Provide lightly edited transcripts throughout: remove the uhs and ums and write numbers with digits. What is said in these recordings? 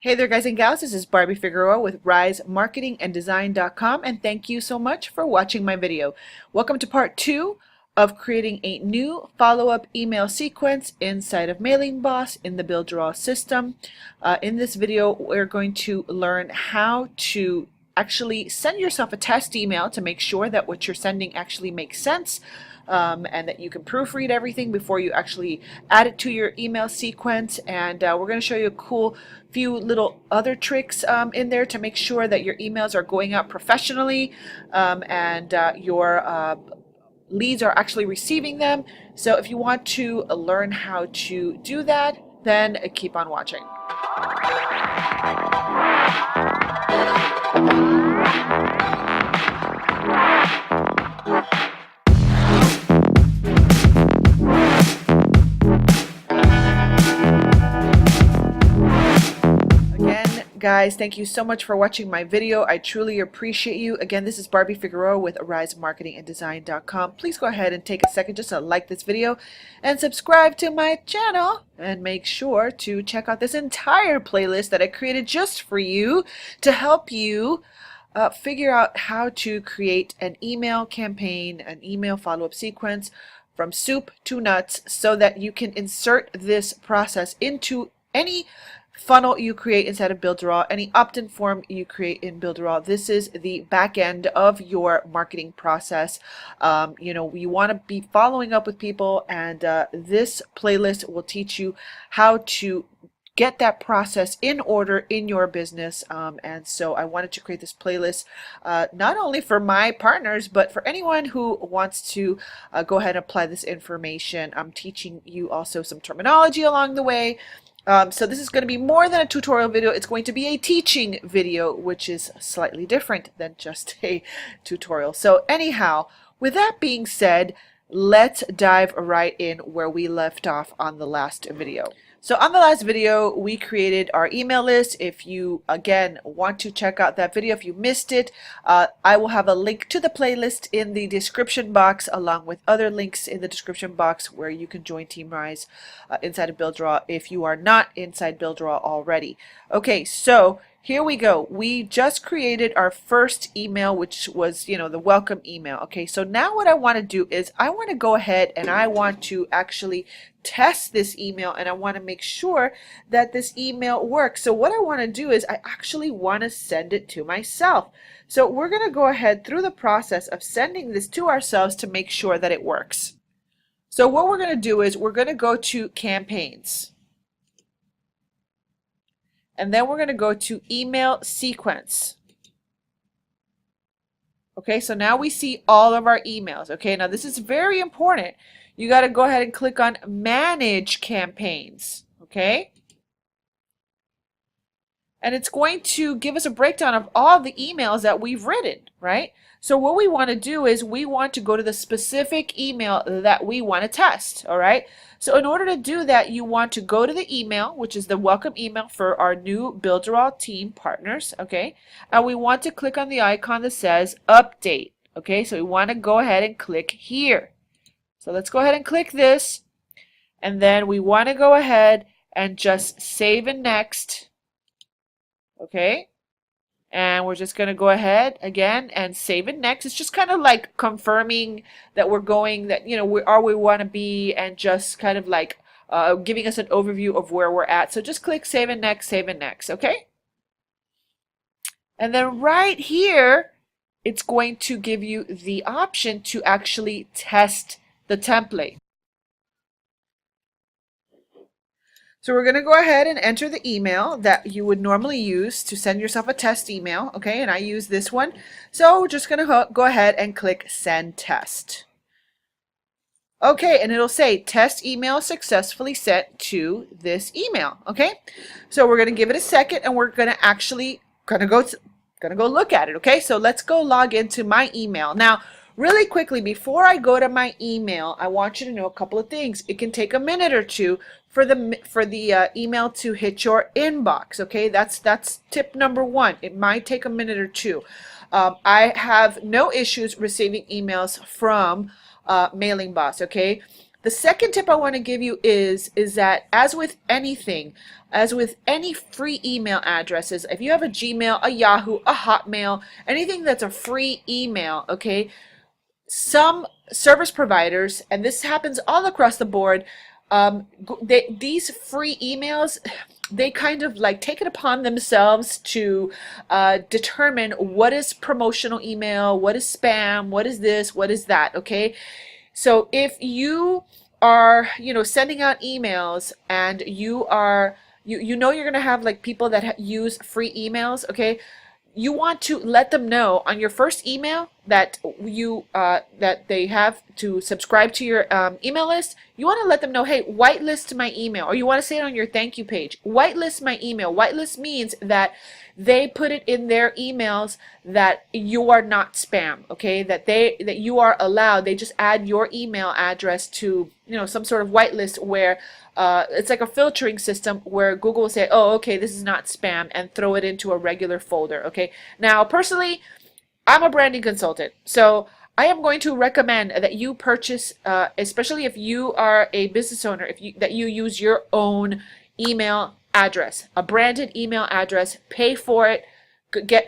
Hey there guys and gals, this is Barbie Figueroa with RiseMarketingandDesign.com, and thank you so much for watching my video. Welcome to part 2 of creating a new follow-up email sequence inside of Mailingboss in the Builderall system. In this video we're going to learn how to actually send yourself a test email to make sure that what you're sending actually makes sense. And that you can proofread everything before you actually add it to your email sequence. And we're going to show you a cool few little other tricks in there to make sure that your emails are going out professionally and your leads are actually receiving them. So if you want to learn how to do that, then keep on watching. Guys, thank you so much for watching my video. I truly appreciate you. Again, this is Barbie Figueroa with RiseMarketingandDesign.com. Please go ahead and take a second just to like this video and subscribe to my channel, and make sure to check out this entire playlist that I created just for you to help you figure out how to create an email campaign, an email follow-up sequence from soup to nuts, so that you can insert this process into any funnel you create inside of Builderall, any opt-in form you create in Builderall. This is the back end of your marketing process. You know, you want to be following up with people, and this playlist will teach you how to get that process in order in your business. And so I wanted to create this playlist not only for my partners, but for anyone who wants to go ahead and apply this information. I'm teaching you also some terminology along the way. So this is going to be more than a tutorial video. It's going to be a teaching video, which is slightly different than just a tutorial. So anyhow, with that being said, let's dive right in where we left off on the last video. So on the last video, we created our email list. If you, again, want to check out that video, if you missed it, I will have a link to the playlist in the description box, along with other links in the description box where you can join Team Rise inside of Builderall if you are not inside Builderall already. Okay, so here we go. We just created our first email, which was, you know, the welcome email. Okay, so now what I want to do is I want to go ahead and I want to actually test this email, and I want to make sure that this email works. So what I want to do is I actually want to send it to myself. So we're going to go ahead through the process of sending this to ourselves to make sure that it works. So what we're going to do is we're going to go to campaigns. And then we're going to go to email sequence. Okay, so now we see all of our emails. Okay, now this is very important. You got to go ahead and click on manage campaigns. Okay, and it's going to give us a breakdown of all the emails that we've written, right? So what we want to do is we want to go to the specific email that we want to test. All right, so in order to do that, you want to go to the email, which is the welcome email for our new Builderall team partners. Okay, and we want to click on the icon that says update. Okay, so we want to go ahead and click here. So let's go ahead and click this, and then we want to go ahead and just save and next. Okay, and we're just going to go ahead again and save and next. It's just kind of like confirming that we're going, that, you know, we are where we want to be, and just kind of like giving us an overview of where we're at. So just click save and next, save and next. Okay, and then right here it's going to give you the option to actually test the template. So we're going to go ahead and enter the email that you would normally use to send yourself a test email. Okay, and I use this one. So we're just going to go ahead and click send test. Okay, and it'll say test email successfully sent to this email. Okay, so we're going to give it a second, and we're going to actually go look at it. Okay, so let's go log into my email. Now, really quickly, before I go to my email, I want you to know a couple of things. It can take a minute or two for the email to hit your inbox. Okay, that's tip number one. It might take a minute or two. I have no issues receiving emails from Mailingboss. Okay, The second tip I want to give you is that as with anything, as with any free email addresses, if you have a Gmail, a Yahoo, a Hotmail, anything that's a free email, okay, some service providers, and this happens all across the board, these free emails, they kind of like take it upon themselves to determine what is promotional email, what is spam, what is this, what is that, okay? So if you are, sending out emails and you are, you know you're going to have like people that use free emails, okay? You want to let them know on your first email that that they have to subscribe to your email list. You want to let them know, hey, whitelist my email, or you want to say it on your thank you page. Whitelist my email. Whitelist means that they put it in their emails that you are not spam, okay? That you are allowed. They just add your email address to some sort of whitelist where it's like a filtering system where Google will say, oh, okay, this is not spam, and throw it into a regular folder, okay? Now, personally, I'm a branding consultant, so I am going to recommend that you purchase, especially if you are a business owner, that you use your own email address, a branded email address. Pay for it.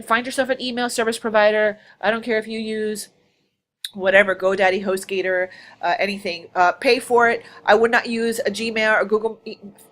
Find yourself an email service provider. I don't care if you use whatever, GoDaddy, HostGator, anything. Pay for it. I would not use a Gmail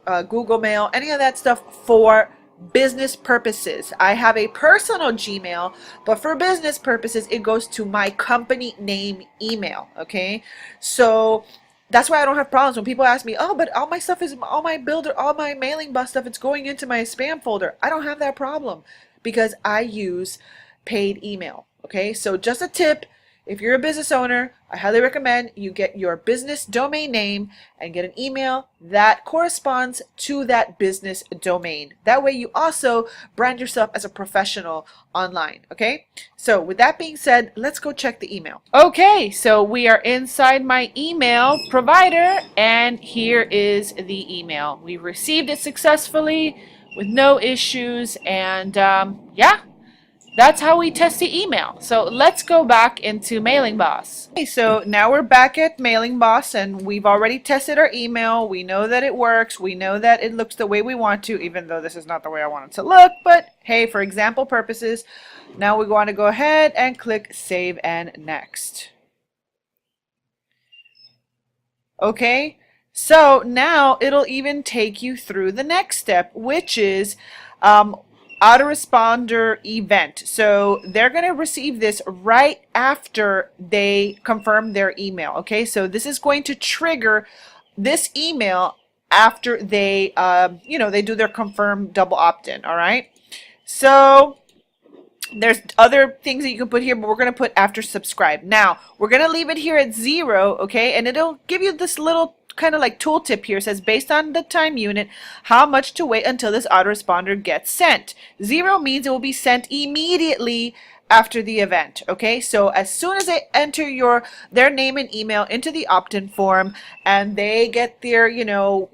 or Google Mail, any of that stuff for business purposes. I have a personal Gmail, but for business purposes, it goes to my company name email, okay? So that's why I don't have problems when people ask me, oh, but all my stuff is, all my Mailingboss stuff, it's going into my spam folder. I don't have that problem because I use paid email, okay? So just a tip. If you're a business owner, I highly recommend you get your business domain name and get an email that corresponds to that business domain. That way you also brand yourself as a professional online, okay? So with that being said, let's go check the email. Okay, so we are inside my email provider, and here is the email. We received it successfully with no issues, and yeah. That's how we test the email. So let's go back into Mailingboss. Okay, so now we're back at Mailingboss, and we've already tested our email. We know that it works. We know that it looks the way we want to, even though this is not the way I want it to look. But hey, for example purposes, now we want to go ahead and click Save and Next. Okay, so now it'll even take you through the next step, which is autoresponder event. So they're going to receive this right after they confirm their email. Okay, so this is going to trigger this email after they, they do their confirm double opt-in. All right. So there's other things that you can put here, but we're going to put after subscribe. Now we're going to leave it here at 0. Okay, and it'll give you this little kind of like tooltip here. It says based on the time unit, how much to wait until this autoresponder gets sent. 0 means it will be sent immediately after the event. Okay, so as soon as they enter their name and email into the opt-in form, and they get their,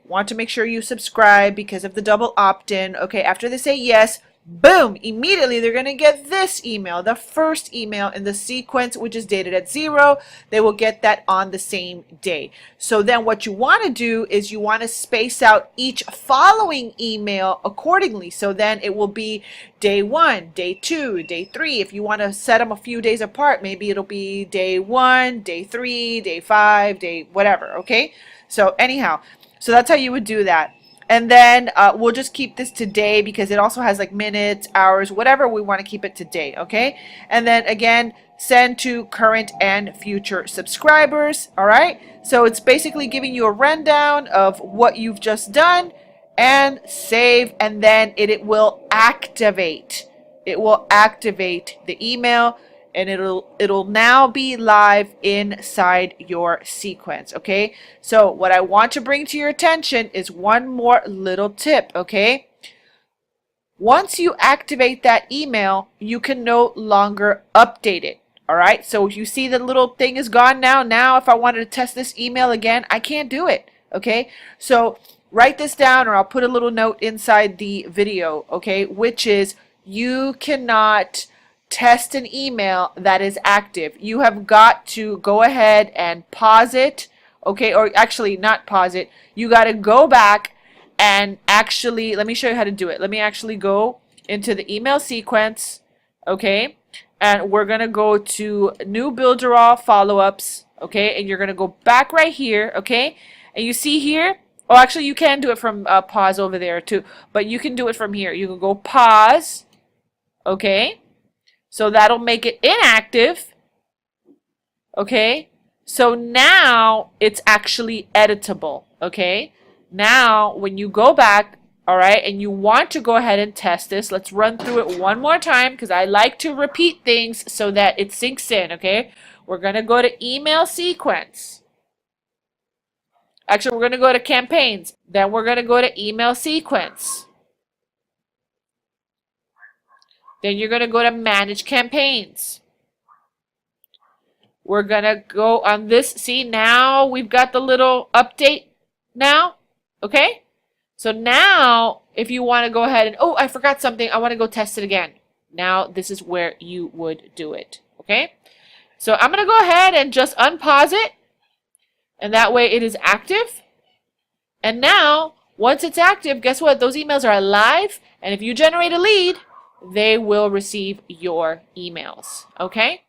want to make sure you subscribe because of the double opt-in. Okay, after they say yes, boom, immediately they're going to get this email, the first email in the sequence, which is dated at 0. They will get that on the same day. So then what you want to do is you want to space out each following email accordingly. So then it will be day 1, day 2, day 3. If you want to set them a few days apart, maybe it'll be day 1, day 3, day 5, day whatever, okay? So anyhow, so that's how you would do that. And then we'll just keep this today because it also has like minutes, hours, whatever we want to keep it today, okay? And then again, send to current and future subscribers, all right? So it's basically giving you a rundown of what you've just done, and save, and then it will activate. It will activate the email, and it'll now be live inside your sequence, okay? So what I want to bring to your attention is one more little tip, okay? Once you activate that email, you can no longer update it, all right? So you see the little thing is gone now. Now if I wanted to test this email again, I can't do it, okay? So write this down, or I'll put a little note inside the video, okay? Which is you cannot test an email that is active. You have got to go ahead and pause it, okay? Or actually not pause it. You got to go back and actually, let me show you how to do it. Let me actually go into the email sequence, okay? And we're going to go to new Builderall follow-ups, okay? And you're going to go back right here, okay? And you see here, oh, actually you can do it from pause over there too, but you can do it from here. You can go pause, okay? So that'll make it inactive, okay? So now it's actually editable, okay? Now, when you go back, all right, and you want to go ahead and test this, let's run through it one more time because I like to repeat things so that it sinks in, okay? We're going to go to email sequence. Actually, we're going to go to campaigns. Then we're going to go to email sequence. Then you're going to go to manage campaigns. We're going to go on this. See, now we've got the little update now. Okay, so now if you want to go ahead and, oh, I forgot something, I want to go test it again. Now this is where you would do it. Okay, so I'm going to go ahead and just unpause it, and that way it is active. And now once it's active, guess what? Those emails are alive, and if you generate a lead, they will receive your emails. Okay,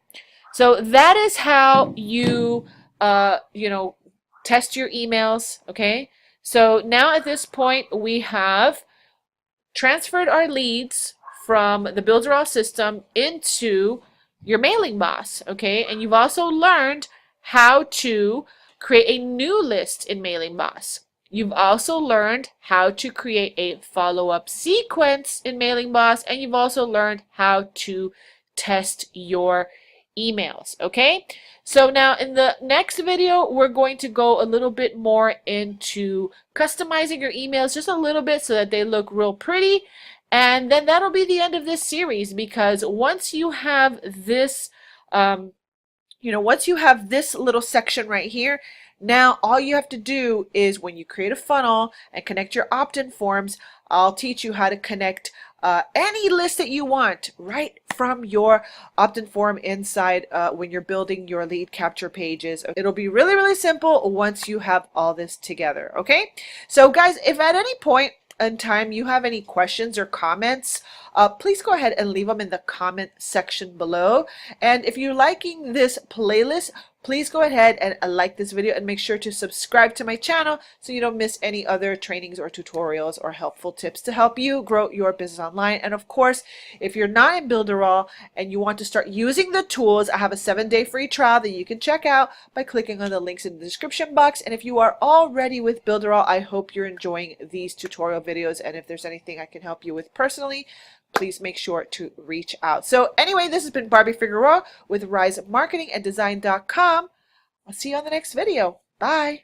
so that is how you test your emails. Okay. So now at this point, we have transferred our leads from the Builderall system into your Mailingboss, okay? And you've also learned how to create a new list in Mailingboss. You've also learned how to create a follow-up sequence in Mailingboss, and you've also learned how to test your emails, okay? So now in the next video, we're going to go a little bit more into customizing your emails just a little bit so that they look real pretty. And then that'll be the end of this series, because once you have this, once you have this little section right here, now all you have to do is when you create a funnel and connect your opt-in forms, I'll teach you how to connect any list that you want right from your opt-in form inside when you're building your lead capture pages. It'll be really, really simple once you have all this together, okay? So guys, if at any point in time you have any questions or comments, please go ahead and leave them in the comment section below. And if you're liking this playlist, please go ahead and like this video and make sure to subscribe to my channel so you don't miss any other trainings or tutorials or helpful tips to help you grow your business online. And of course, if you're not in Builderall and you want to start using the tools, I have a 7-day free trial that you can check out by clicking on the links in the description box. And if you are already with Builderall, I hope you're enjoying these tutorial videos. And if there's anything I can help you with personally, please make sure to reach out. So anyway, this has been Barbie Figueroa with RiseMarketingandDesign.com. I'll see you on the next video. Bye.